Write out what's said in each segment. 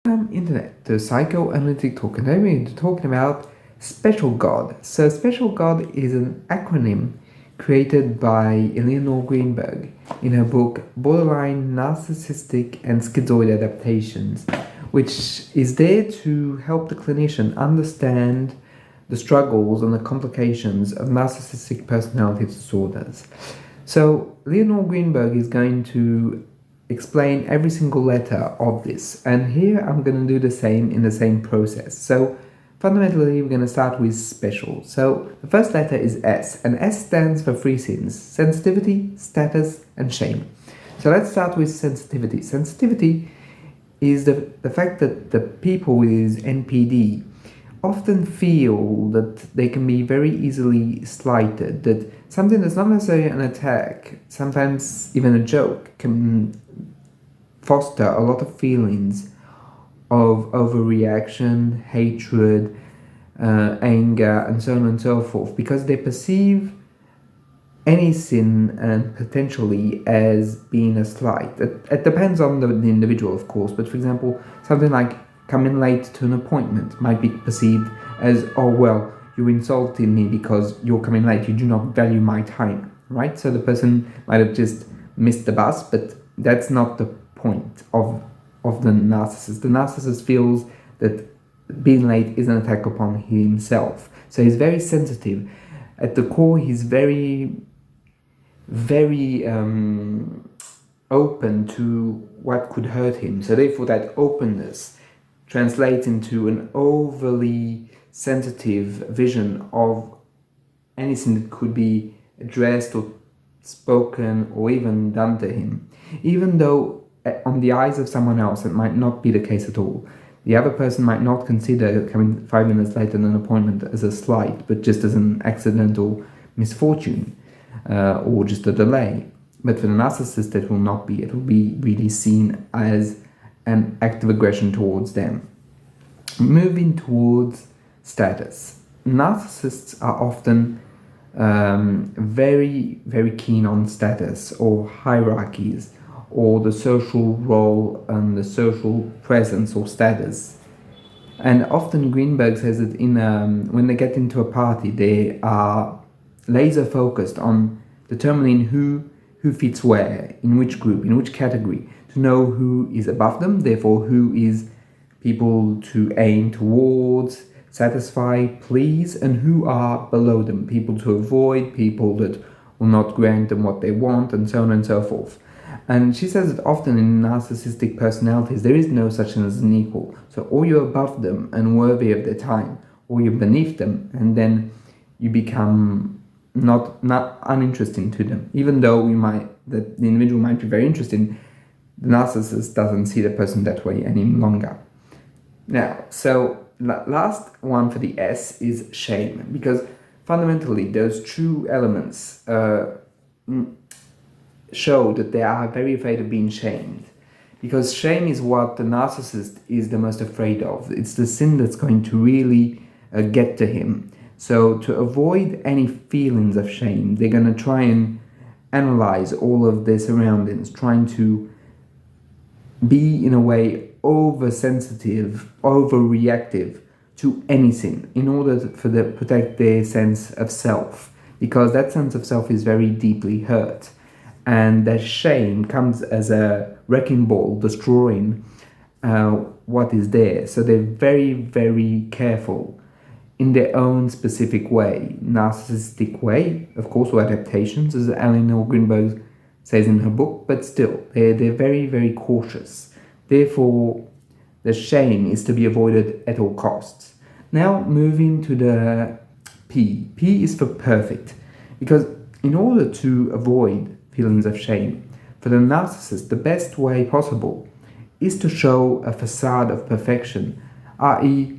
Internet, the psychoanalytic talk, and today we're talking about Special God. So Special God is an acronym created by Elionor Greenberg in her book Borderline Narcissistic and Schizoid Adaptations, which is there to help the clinician understand the struggles and the complications of narcissistic personality disorders. So Elionor Greenberg is going to explain every single letter of this, and here I'm going to do the same in the same process. So fundamentally we're going to start with special. So the first letter is S, and S stands for three sins: sensitivity, status, and shame. So let's start with sensitivity. Sensitivity is the fact that the people with NPD often feel that they can be very easily slighted, that something that's not necessarily an attack, sometimes even a joke, can foster a lot of feelings of overreaction, hatred, anger, and so on and so forth, because they perceive any sin and potentially as being a slight. It depends on the individual, of course, but for example, something like coming late to an appointment might be perceived as, oh well, you're insulting me because you're coming late, you do not value my time, right? So the person might have just missed the bus, but that's not the point of the narcissist. The narcissist feels that being late is an attack upon himself. So he's very sensitive. At the core, he's very open to what could hurt him. So therefore that openness translates into an overly sensitive vision of anything that could be addressed or spoken or even done to him. Even though on the eyes of someone else it might not be the case at all. The other person might not consider coming 5 minutes late on an appointment as a slight, but just as an accidental misfortune or just a delay. But for the narcissist, that will not be. It will be really seen as an act of aggression towards them. Moving towards status. Narcissists are often very, very keen on status or hierarchies, or the social role and the social presence or status. And often Greenberg says that when they get into a party, they are laser focused on determining who fits where, in which group, in which category, to know who is above them, therefore who is people to aim towards, satisfy, please, and who are below them, people to avoid, people that will not grant them what they want, and so on and so forth. And she says that often in narcissistic personalities there is no such thing as an equal. So or you're above them and worthy of their time, or you're beneath them, and then you become not uninteresting to them. Even though the individual might be very interesting, the narcissist doesn't see the person that way any longer. Now, so last one for the S is shame, because fundamentally those two elements show that they are very afraid of being shamed, because shame is what the narcissist is the most afraid of. It's the sin that's going to really get to him. So to avoid any feelings of shame, they're going to try and analyze all of their surroundings, trying to be in a way oversensitive, overreactive to anything in order to protect their sense of self, because that sense of self is very deeply hurt. And that shame comes as a wrecking ball, destroying what is there. So they're very, very careful in their own specific way, narcissistic way, of course, or adaptations, as Elionor Greenberg says in her book, but still, they're very, very cautious. Therefore, the shame is to be avoided at all costs. Now, moving to the P. P is for perfect, because in order to avoid feelings of shame, for the narcissist, the best way possible is to show a facade of perfection, i.e.,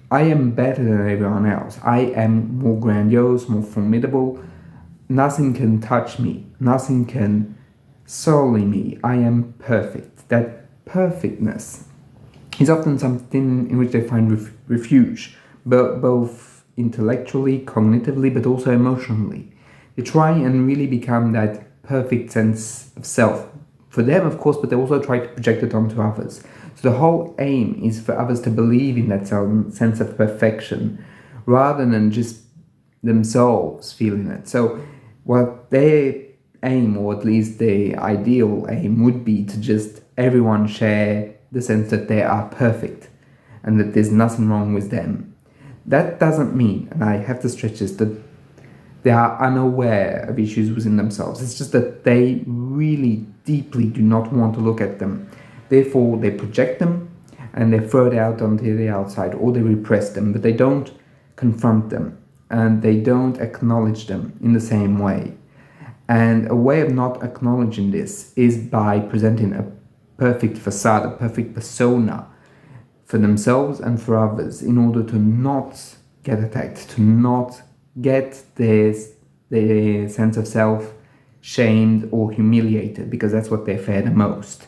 I am better than everyone else, I am more grandiose, more formidable, nothing can touch me, nothing can sully me, I am perfect. That perfectness is often something in which they find refuge, both intellectually, cognitively, but also emotionally. They try and really become that perfect sense of self for them, of course, but they also try to project it onto others. So the whole aim is for others to believe in that sense of perfection rather than just themselves feeling it. So what their aim, or at least their ideal aim, would be to just everyone share the sense that they are perfect and that there's nothing wrong with them. That doesn't mean, and I have to stretch this, that they are unaware of issues within themselves. It's just that they really deeply do not want to look at them. Therefore, they project them and they throw it out onto the outside, or they repress them, but they don't confront them and they don't acknowledge them in the same way. And a way of not acknowledging this is by presenting a perfect facade, a perfect persona for themselves and for others, in order to not get attacked, to not get their sense of self shamed or humiliated, because that's what they fear the most.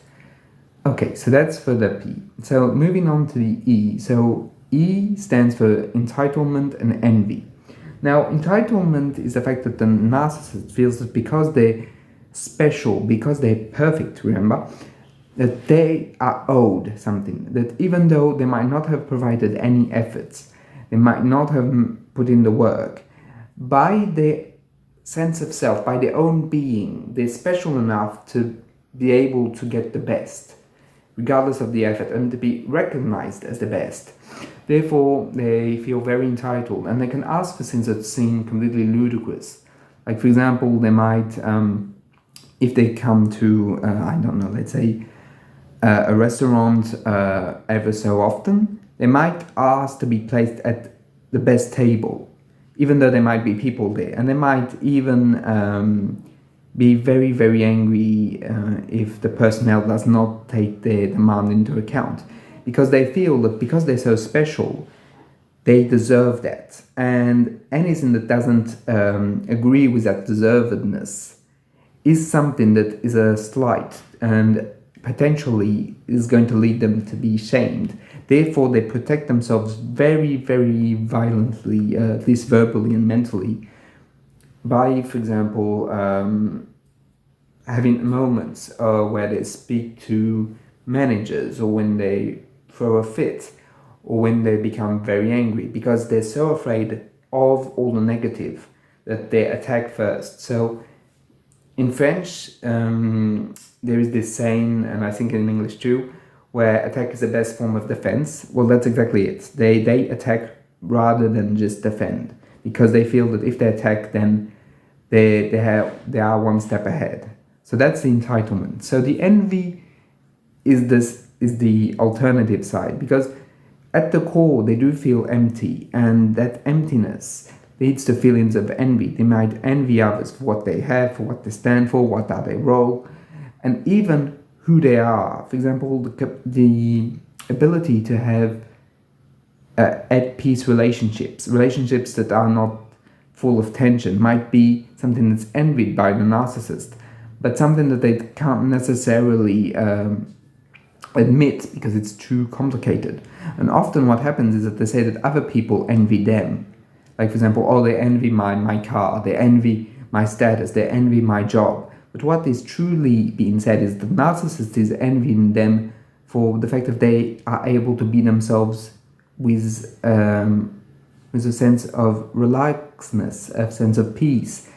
Okay, so that's for the P. So moving on to the E. So E stands for entitlement and envy. Now, entitlement is the fact that the narcissist feels that because they're special, because they're perfect, remember, that they are owed something. That even though they might not have provided any efforts, they might not have put in the work, by their sense of self, by their own being, they're special enough to be able to get the best, regardless of the effort, and to be recognized as the best. Therefore, they feel very entitled, and they can ask for things that seem completely ludicrous. Like, for example, they might, if they come to, I don't know, let's say a restaurant ever so often, they might ask to be placed at the best table, even though there might be people there. And they might even be very, very angry if the personnel does not take their demand into account, because they feel that because they're so special, they deserve that. And anything that doesn't agree with that deservedness is something that is a slight and potentially is going to lead them to be shamed. Therefore, they protect themselves very, very violently, at least verbally and mentally, by, for example, having moments where they speak to managers, or when they throw a fit, or when they become very angry, because they're so afraid of all the negative that they attack first. So in French, there is this saying, and I think in English too, where attack is the best form of defense. Well, that's exactly it. They attack rather than just defend, because they feel that if they attack, then they are one step ahead. So that's the entitlement. So the envy is the alternative side, because at the core they do feel empty, and that emptiness leads to feelings of envy. They might envy others for what they have, for what they stand for, what are their role, and even who they are. For example, the ability to have at peace relationships that are not full of tension, might be something that's envied by the narcissist, but something that they can't necessarily admit because it's too complicated. And often what happens is that they say that other people envy them. Like, for example, oh, they envy my car, they envy my status, they envy my job. But what is truly being said is the narcissist is envying them for the fact that they are able to be themselves with a sense of relaxedness, a sense of peace,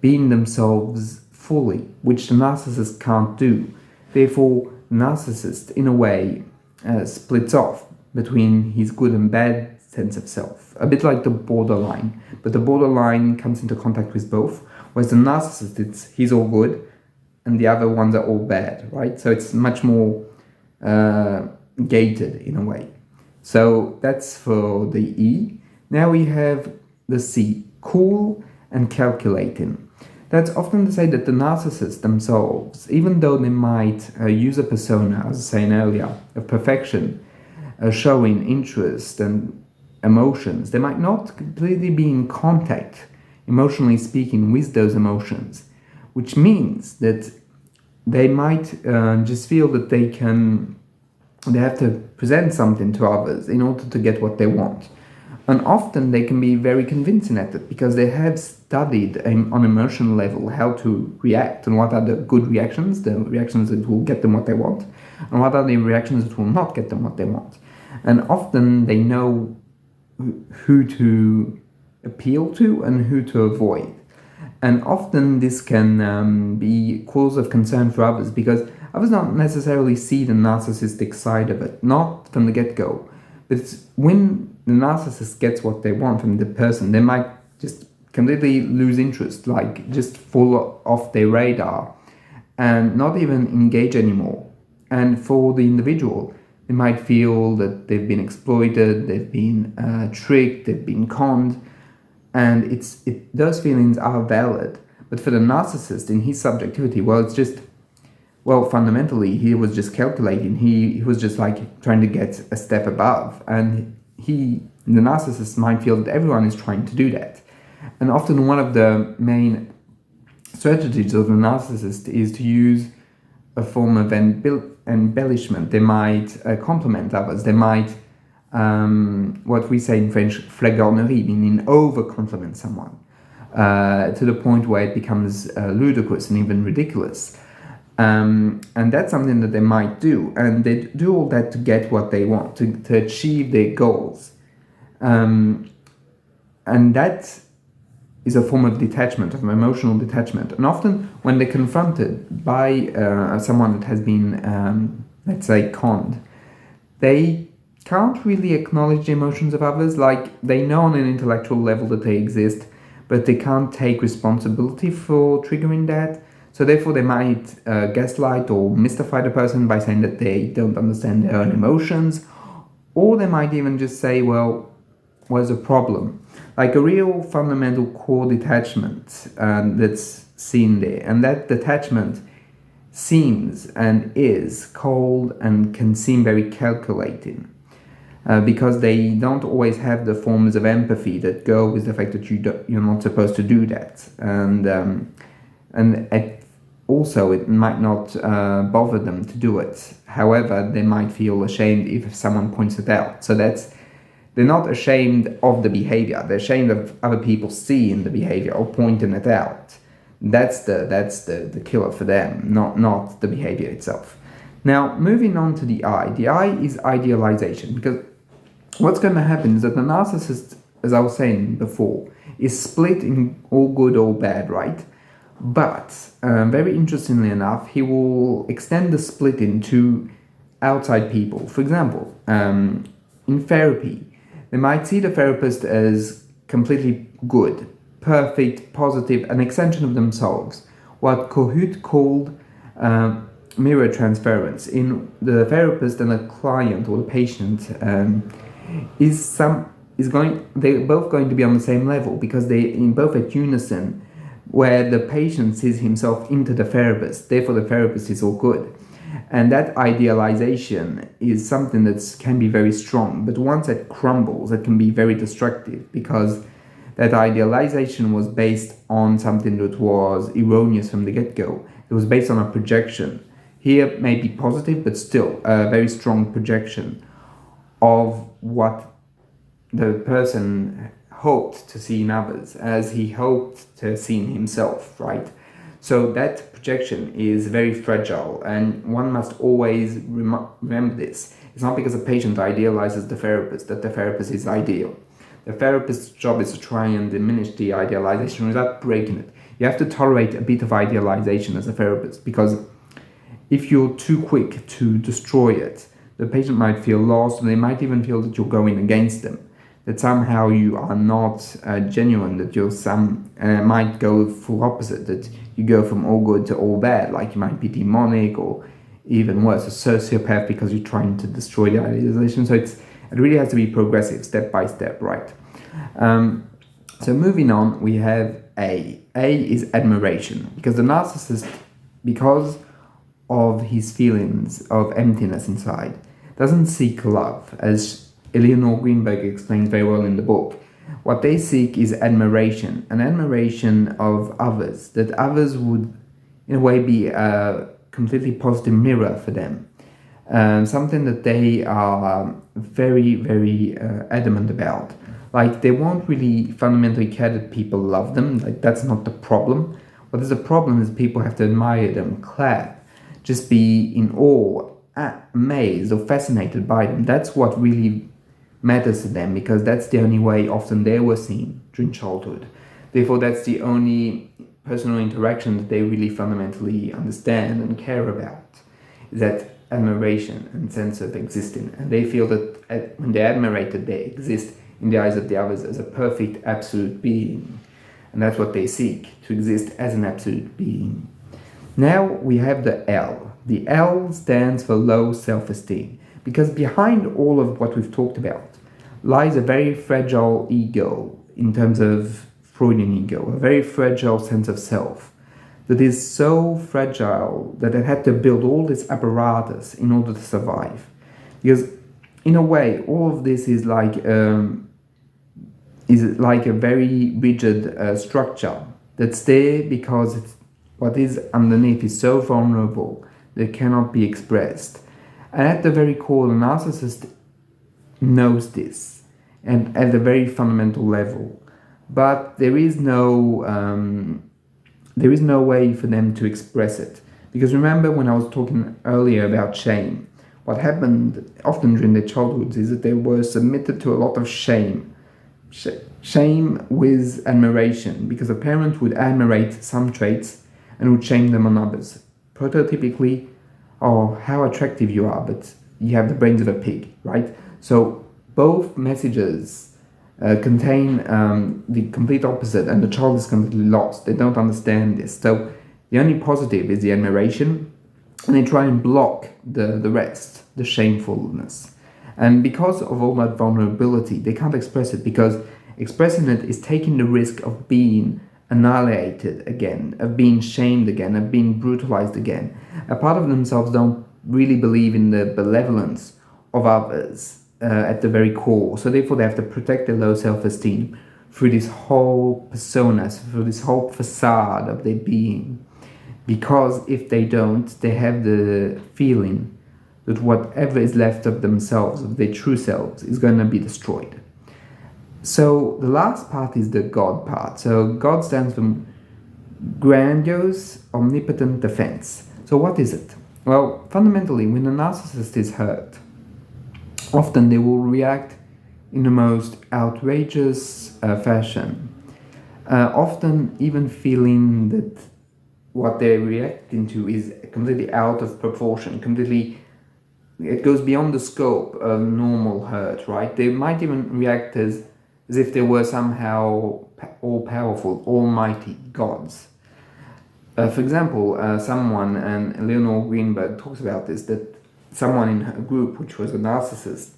being themselves fully, which the narcissist can't do. Therefore, the narcissist, in a way, splits off between his good and bad sense of self, a bit like the borderline. But the borderline comes into contact with both, whereas the narcissist, he's all good, and the other ones are all bad, right? So it's much more gated in a way. So that's for the E. Now we have the C, cool and calculating. That's often to say that the narcissists themselves, even though they might use a persona, as I was saying earlier, of perfection, showing interest and emotions, they might not completely be in contact, emotionally speaking, with those emotions, which means that they might just feel that they have to present something to others in order to get what they want. And often they can be very convincing at it, because they have studied on emotional level how to react and what are the good reactions, the reactions that will get them what they want. and what are the reactions that will not get them what they want. And often they know who to appeal to and who to avoid. And often this can be cause of concern for others, because others don't necessarily see the narcissistic side of it, not from the get-go. But it's when the narcissist gets what they want from the person, they might just completely lose interest, like just fall off their radar and not even engage anymore. And for the individual, they might feel that they've been exploited, they've been tricked, they've been conned, and those feelings are valid. But for the narcissist, in his subjectivity, well, it's just, well, fundamentally, he was just calculating. He was just like trying to get a step above, and the narcissist might feel that everyone is trying to do that. And often one of the main strategies of the narcissist is to use a form of embellishment. They might compliment others. They might, what we say in French, flagornerie, meaning over-compliment someone to the point where it becomes ludicrous and even ridiculous. And that's something that they might do. And they do all that to get what they want, to achieve their goals. And that is a form of detachment, of emotional detachment. And often when they're confronted by someone that has been, let's say, conned, they can't really acknowledge the emotions of others. Like, they know on an intellectual level that they exist, but they can't take responsibility for triggering that. So therefore they might gaslight or mystify the person by saying that they don't understand their own emotions, or they might even just say, well, what's the problem? Like a real fundamental core detachment that's seen there. And that detachment seems and is cold and can seem very calculating. Because they don't always have the forms of empathy that go with the fact that you're not supposed to do that. Also, it might not bother them to do it. However, they might feel ashamed if someone points it out. So they're not ashamed of the behavior. They're ashamed of other people seeing the behavior or pointing it out. That's the killer for them, not the behavior itself. Now, moving on to the I. The I is idealization, because what's going to happen is that the narcissist, as I was saying before, is split in all good or bad, right? But very interestingly enough, he will extend the splitting to outside people. For example, in therapy, they might see the therapist as completely good, perfect, positive, an extension of themselves. What Kohut called mirror transference. In the therapist and the client or the patient they're both going to be on the same level, because they're both at unison, where the patient sees himself into the therapist, therefore the therapist is all good. And that idealization is something that can be very strong, but once it crumbles, it can be very destructive, because that idealization was based on something that was erroneous from the get-go. It was based on a projection. Here may be positive, but still a very strong projection of what the person hoped to see in others, as he hoped to see in himself, right? So that projection is very fragile, and one must always remember this. It's not because a patient idealizes the therapist that the therapist is ideal. The therapist's job is to try and diminish the idealization without breaking it. You have to tolerate a bit of idealization as a therapist, because if you're too quick to destroy it, the patient might feel lost, and they might even feel that you're going against them, that somehow you are not genuine, that you're might go full opposite, that you go from all good to all bad, like you might be demonic, or even worse, a sociopath, because you're trying to destroy the idealization. So it really has to be progressive, step by step, right? So moving on, we have A. A is admiration, because the narcissist, because of his feelings of emptiness inside, doesn't seek love, as Elionor Greenberg explains very well in the book. What they seek is admiration, an admiration of others, that others would, in a way, be a completely positive mirror for them. Something that they are very, very adamant about. Like, they won't really fundamentally care that people love them. Like, that's not the problem. What is the problem is people have to admire them, clap, just be in awe amazed or fascinated by them. That's what really matters to them, because that's the only way often they were seen during childhood. Therefore, that's the only personal interaction that they really fundamentally understand and care about, is that admiration and sense of existing. And they feel that when they're admirated, they exist in the eyes of the others as a perfect, absolute being. And that's what they seek, to exist as an absolute being. Now we have the L. The L stands for low self-esteem, because behind all of what we've talked about lies a very fragile ego, in terms of Freudian ego, a very fragile sense of self that is so fragile that it had to build all this apparatus in order to survive. Because in a way, all of this is like a very rigid structure that's there because what is underneath is so vulnerable that it cannot be expressed. And at the very core, the narcissist knows this, and at a very fundamental level. But there is no way for them to express it. Because remember when I was talking earlier about shame, what happened often during their childhoods is that they were submitted to a lot of shame. Shame with admiration, because a parent would admirate some traits and would shame them on others. Prototypically, oh, how attractive you are, but you have the brains of a pig, right? So both messages contain the complete opposite, and the child is completely lost. They don't understand this. So the only positive is the admiration, and they try and block the rest, the shamefulness. And because of all that vulnerability, they can't express it, because expressing it is taking the risk of being annihilated again, of being shamed again, of being brutalized again. A part of themselves don't really believe in the benevolence of others at the very core. So therefore they have to protect their low self-esteem through this whole persona, through this whole facade of their being. Because if they don't, they have the feeling that whatever is left of themselves, of their true selves, is going to be destroyed. So the last part is the God part. So God stands for Grandiose, Omnipotent Defense. So what is it? Well, fundamentally, when a narcissist is hurt, often they will react in the most outrageous fashion. Often even feeling that what they're reacting to is completely out of proportion, it goes beyond the scope of normal hurt, right? They might even react as if they were somehow all-powerful, almighty gods. For example, someone, and Elionor Greenberg talks about this, that someone in her group, which was a narcissist,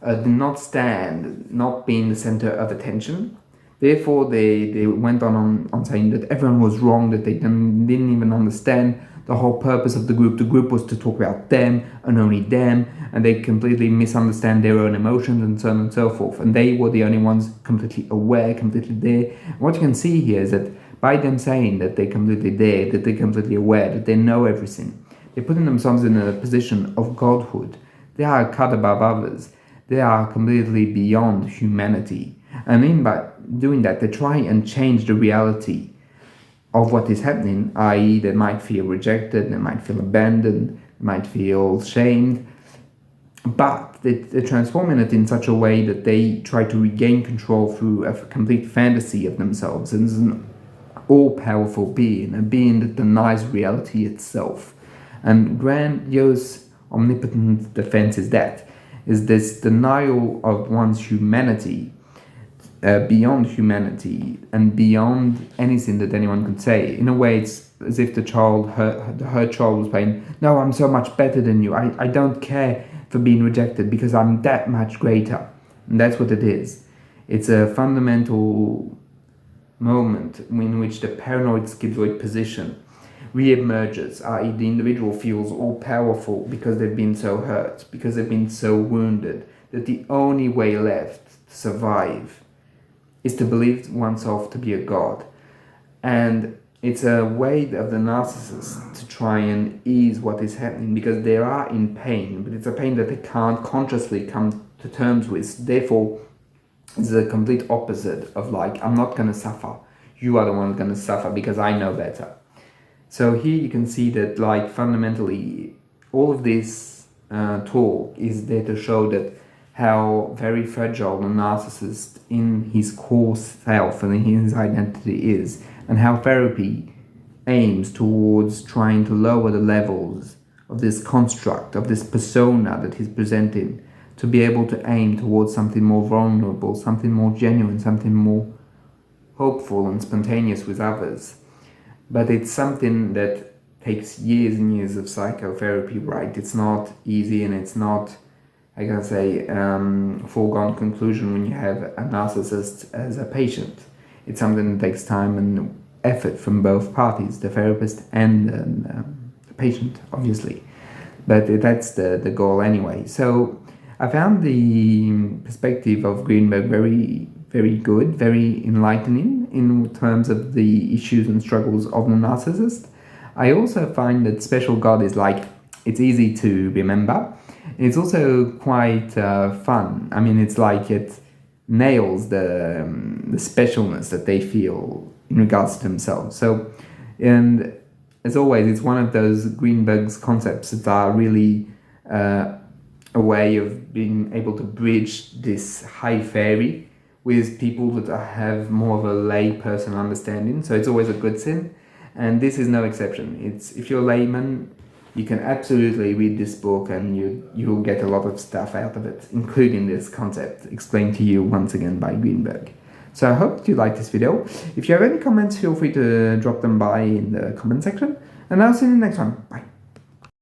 did not stand not being the center of attention. Therefore, they went on saying that everyone was wrong, that they didn't even understand the whole purpose of the group. The group was to talk about them and only them, and they completely misunderstand their own emotions and so on and so forth. And they were the only ones completely aware, completely there. And what you can see here is that by them saying that they're completely there, that they're completely aware, that they know everything, they're putting themselves in a position of godhood. They are cut above others. They are completely beyond humanity. And in by doing that, they try and change the reality of what is happening, i.e. they might feel rejected, they might feel abandoned, they might feel shamed, but they're transforming it in such a way that they try to regain control through a complete fantasy of themselves as an all-powerful being, a being that denies reality itself. And Grandiose, Omnipotent Defense is this denial of one's humanity, beyond humanity and beyond anything that anyone could say. In a way, it's as if the her child was saying, no, I'm so much better than you. I don't care for being rejected because I'm that much greater. And that's what it is. It's a fundamental moment in which the paranoid schizoid position re-emerges, i.e. the individual feels all-powerful because they've been so hurt, because they've been so wounded, that the only way left to survive is to believe oneself to be a god. And it's a way of the narcissist to try and ease what is happening, because they are in pain, but it's a pain that they can't consciously come to terms with. Therefore, it's the complete opposite of like, I'm not going to suffer. You are the one going to suffer because I know better. So here you can see that like fundamentally all of this talk is there to show that how very fragile the narcissist in his core self and in his identity is, and how therapy aims towards trying to lower the levels of this construct, of this persona that he's presenting, to be able to aim towards something more vulnerable, something more genuine, something more hopeful and spontaneous with others. But it's something that takes years and years of psychotherapy, right? It's not easy, and it's not, I can say, foregone conclusion when you have a narcissist as a patient. It's something that takes time and effort from both parties, the therapist and the patient, obviously. But that's the goal anyway. So I found the perspective of Greenberg very, very good, very enlightening in terms of the issues and struggles of the narcissist. I also find that Special God is like, it's easy to remember. It's also quite fun. I mean, it's like it nails the specialness that they feel in regards to themselves. So, and as always, it's one of those Greenberg's concepts that are really a way of being able to bridge this high fairy with people that have more of a lay person understanding. So it's always a good thing, and this is no exception. It's, if you're a layman, you can absolutely read this book and you'll get a lot of stuff out of it, including this concept explained to you once again by Greenberg. So I hope you liked this video. If you have any comments, feel free to drop them by in the comment section, and I'll see you in the next one. Bye.